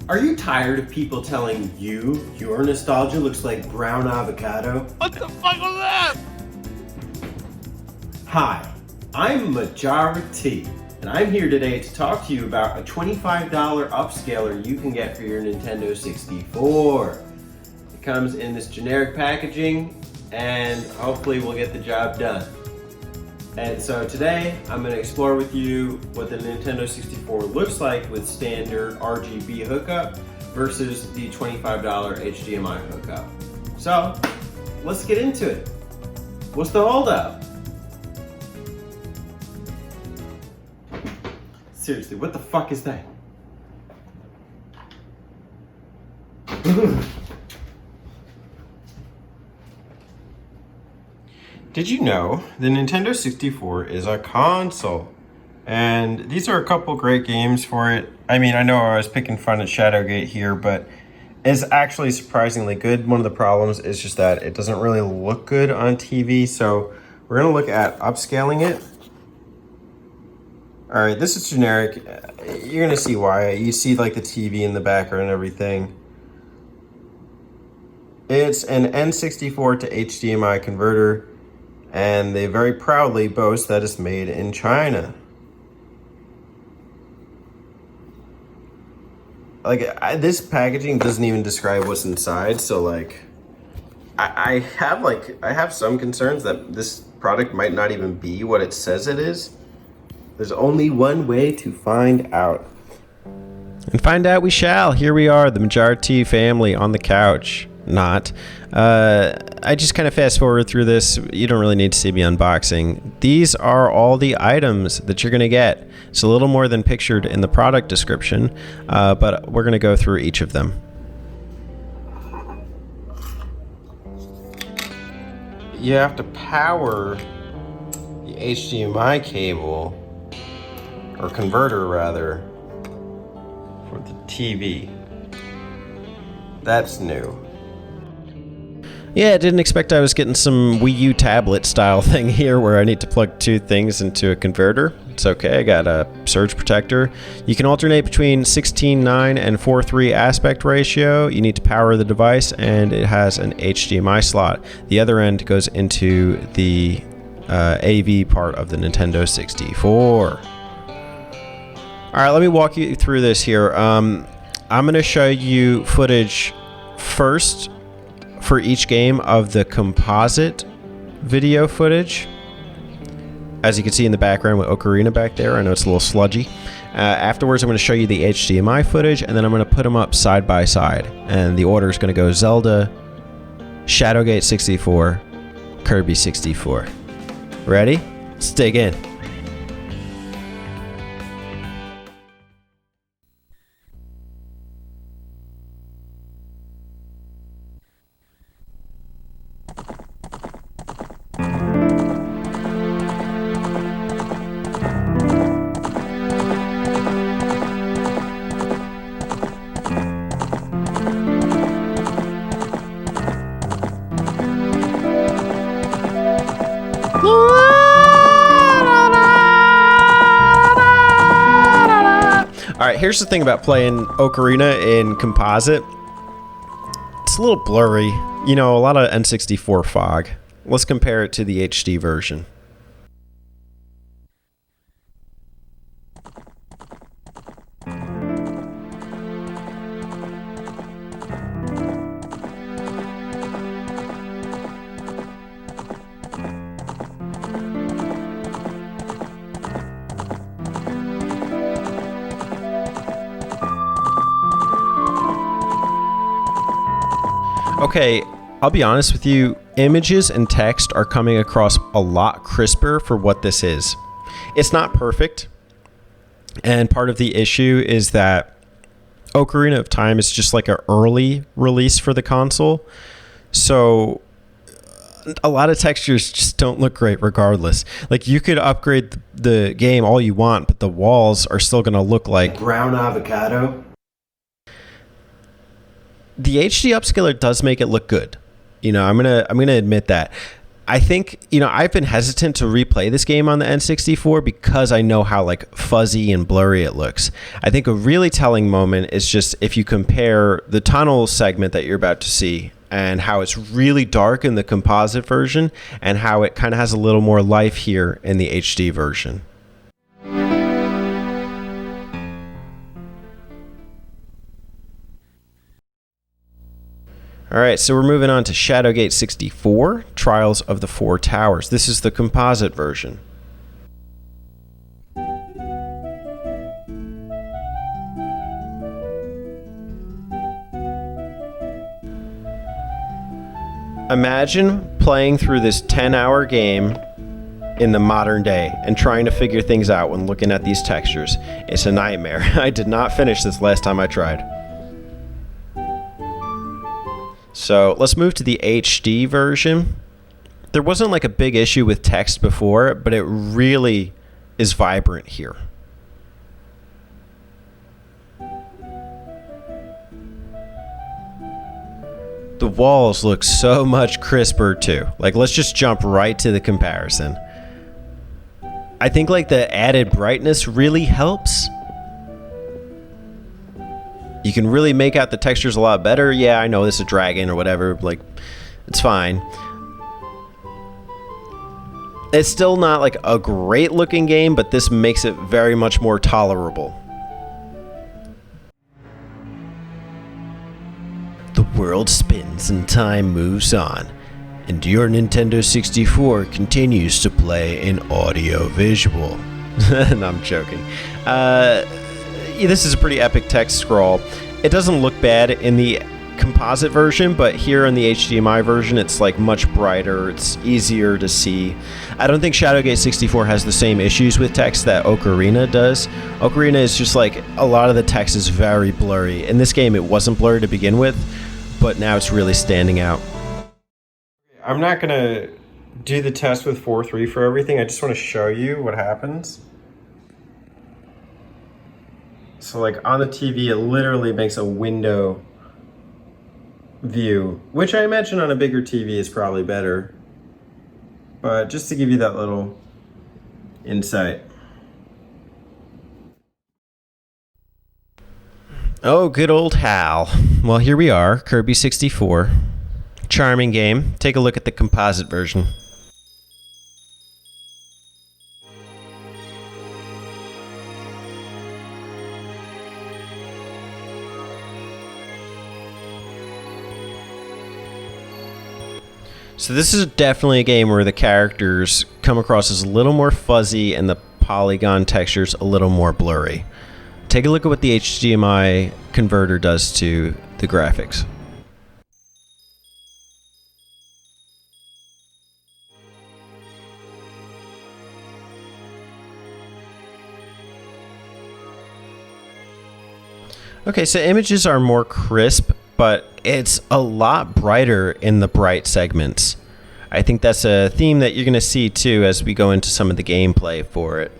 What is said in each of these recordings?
Are you tired of people telling you your nostalgia looks like brown avocado? What the fuck was that? Hi, I'm Majora T, and I'm here today to talk to you about a $25 upscaler you can get for your Nintendo 64. It comes in this generic packaging, and hopefully we'll get the job done. And so today, I'm going to explore with you what the Nintendo 64 looks like with standard RGB hookup versus the $25 HDMI hookup. So, let's get into it. What's the holdup? Seriously, what the fuck is that? Did you know the Nintendo 64 is a console? And these are a couple great games for it. I mean, I know I was picking fun at Shadowgate here, but it's actually surprisingly good. One of the problems is just that it doesn't really look good on TV, so we're gonna look at upscaling it. All right, this is generic. You're gonna see why. You see like the TV in the background and everything. It's an N64 to HDMI converter, and they very proudly boast that it's made in China. This packaging doesn't even describe what's inside, so like, I have some concerns that this product might not even be what it says it is. There's only one way to find out. And find out we shall. Here we are, the Majora family on the couch. Not. I just kind of fast forward through this. You don't really need to see me unboxing. These are all the items that you're going to get. It's a little more than pictured in the product description, but we're going to go through each of them. You have to power the HDMI cable, or converter rather, for the TV. That's new. Yeah, I didn't expect I was getting some Wii U tablet style thing here where I need to plug two things into a converter. It's okay, I got a surge protector. You can alternate between 16:9 and 4:3 aspect ratio. You need to power the device, and it has an HDMI slot. The other end goes into the AV part of the Nintendo 64. All right, let me walk you through this here. I'm going to show you footage first for each game of the composite video footage. As you can see in the background with Ocarina back there, I know it's a little sludgy. Afterwards, I'm going to show you the HDMI footage, and then I'm going to put them up side by side. And the order is going to go Zelda, Shadowgate 64, Kirby 64. Ready? Let's dig in. Alright, here's the thing about playing Ocarina in composite. It's a little blurry. You know, a lot of N64 fog. Let's compare it to the HD version. Okay, I'll be honest with you, images and text are coming across a lot crisper for what this is. It's not perfect, and part of the issue is that Ocarina of Time is just like an early release for the console, so a lot of textures just don't look great regardless. Like, you could upgrade the game all you want, but the walls are still going to look like brown avocado. The HD upscaler does make it look good. You know, I'm gonna admit that. I think, I've been hesitant to replay this game on the N64 because I know how like fuzzy and blurry it looks. I think a really telling moment is just if you compare the tunnel segment that you're about to see and how it's really dark in the composite version and how it kind of has a little more life here in the HD version. All right, so we're moving on to Shadowgate 64, Trials of the Four Towers. This is the composite version. Imagine playing through this 10-hour game in the modern day and trying to figure things out when looking at these textures. It's a nightmare. I did not finish this last time I tried. So let's move to the HD version. There wasn't like a big issue with text before, but it really is vibrant here. The walls look so much crisper too. Like, let's just jump right to the comparison. I think like the added brightness really helps. You can really make out the textures a lot better. Yeah, I know this is a dragon or whatever, like, it's fine. It's still not like a great looking game, but this makes it very much more tolerable. The world spins and time moves on, and your Nintendo 64 continues to play in audio-visual. No, I'm joking. This is a pretty epic text scroll. It doesn't look bad in the composite version, but here in the HDMI version, it's like much brighter. It's easier to see. I don't think Shadowgate 64 has the same issues with text that Ocarina does. Ocarina is just like a lot of the text is very blurry. In this game, it wasn't blurry to begin with, but now it's really standing out. I'm not going to do the test with 4.3 for everything. I just want to show you what happens. So like on the TV, it literally makes a window view, which I imagine on a bigger TV is probably better. But just to give you that little insight. Oh, good old HAL. Well, here we are, Kirby 64. Charming game. Take a look at the composite version. So this is definitely a game where the characters come across as a little more fuzzy and the polygon textures a little more blurry. Take a look at what the HDMI converter does to the graphics. Okay, so images are more crisp, but it's a lot brighter in the bright segments. I think that's a theme that you're going to see too as we go into some of the gameplay for it.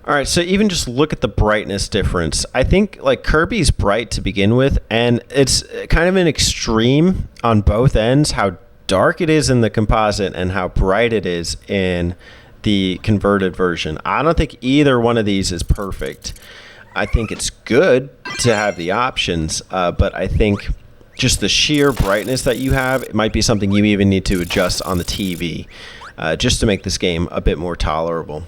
Alright, so even just look at the brightness difference. I think like Kirby's bright to begin with, and it's kind of an extreme on both ends, how dark it is in the composite and how bright it is in the converted version. I don't think either one of these is perfect. I think it's good to have the options, but I think just the sheer brightness that you have, it might be something you even need to adjust on the TV just to make this game a bit more tolerable.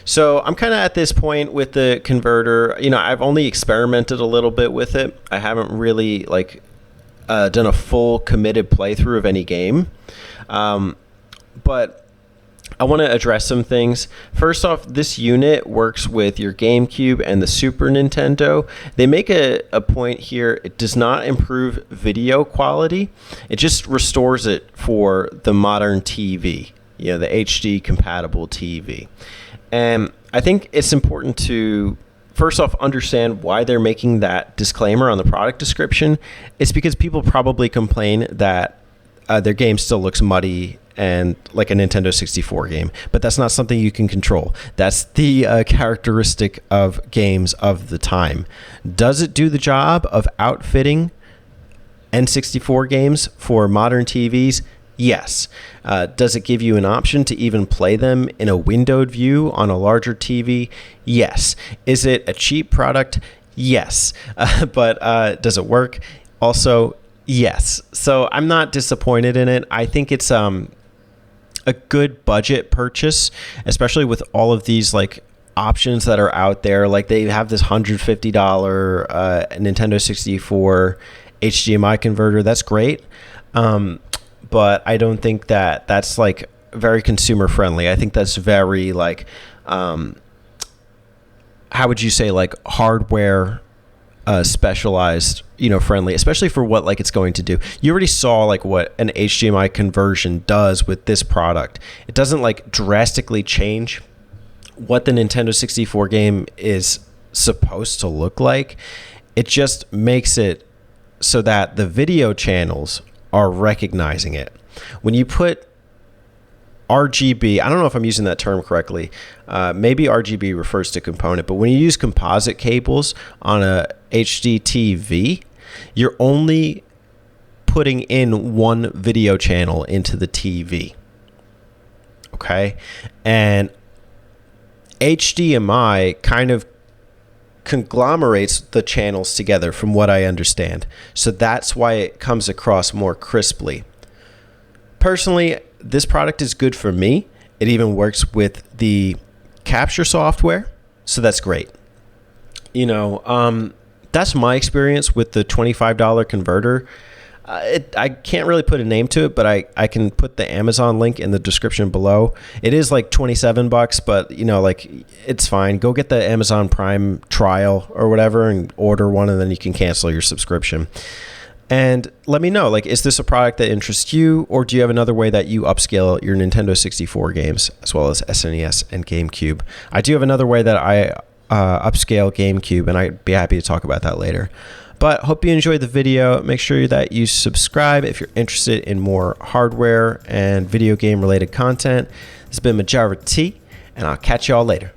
So I'm kind of at this point with the converter. I've only experimented a little bit with it. I haven't really done a full committed playthrough of any game, but I want to address some things. First off, this unit works with your GameCube and the Super Nintendo. They make a point here. It does not improve video quality. It just restores it for the modern TV, the HD compatible TV. And I think it's important to, first off, understand why they're making that disclaimer on the product description. It's because people probably complain that their game still looks muddy and like a Nintendo 64 game, but that's not something you can control. That's the characteristic of games of the time. Does it do the job of outfitting N64 games for modern TVs? Yes. Does it give you an option to even play them in a windowed view on a larger TV? Yes. Is it a cheap product? Yes. But does it work? Also, yes. So I'm not disappointed in it. I think it's a good budget purchase, especially with all of these like options that are out there. Like they have this $150 Nintendo 64 HDMI converter. That's great. But I don't think that that's like very consumer friendly. I think that's very like, how would you say, like hardware specialized, friendly, especially for what like it's going to do. You already saw like what an HDMI conversion does with this product. It doesn't like drastically change what the Nintendo 64 game is supposed to look like. It just makes it so that the video channels are recognizing it. When you put RGB, I don't know if I'm using that term correctly. Maybe RGB refers to component, but when you use composite cables on a HD TV, you're only putting in one video channel into the TV. Okay? And HDMI kind of conglomerates the channels together from what I understand. So that's why it comes across more crisply. Personally, this product is good for me. It even works with the capture software, so that's great. That's my experience with the $25 converter. I can't really put a name to it, but I can put the Amazon link in the description below. It is like $27, but it's fine. Go get the Amazon Prime trial or whatever and order one, and then you can cancel your subscription. And let me know, is this a product that interests you, or do you have another way that you upscale your Nintendo 64 games, as well as SNES and GameCube? I do have another way that I upscale GameCube, and I'd be happy to talk about that later. But hope you enjoyed the video. Make sure that you subscribe if you're interested in more hardware and video game related content. This has been Majora T, and I'll catch y'all later.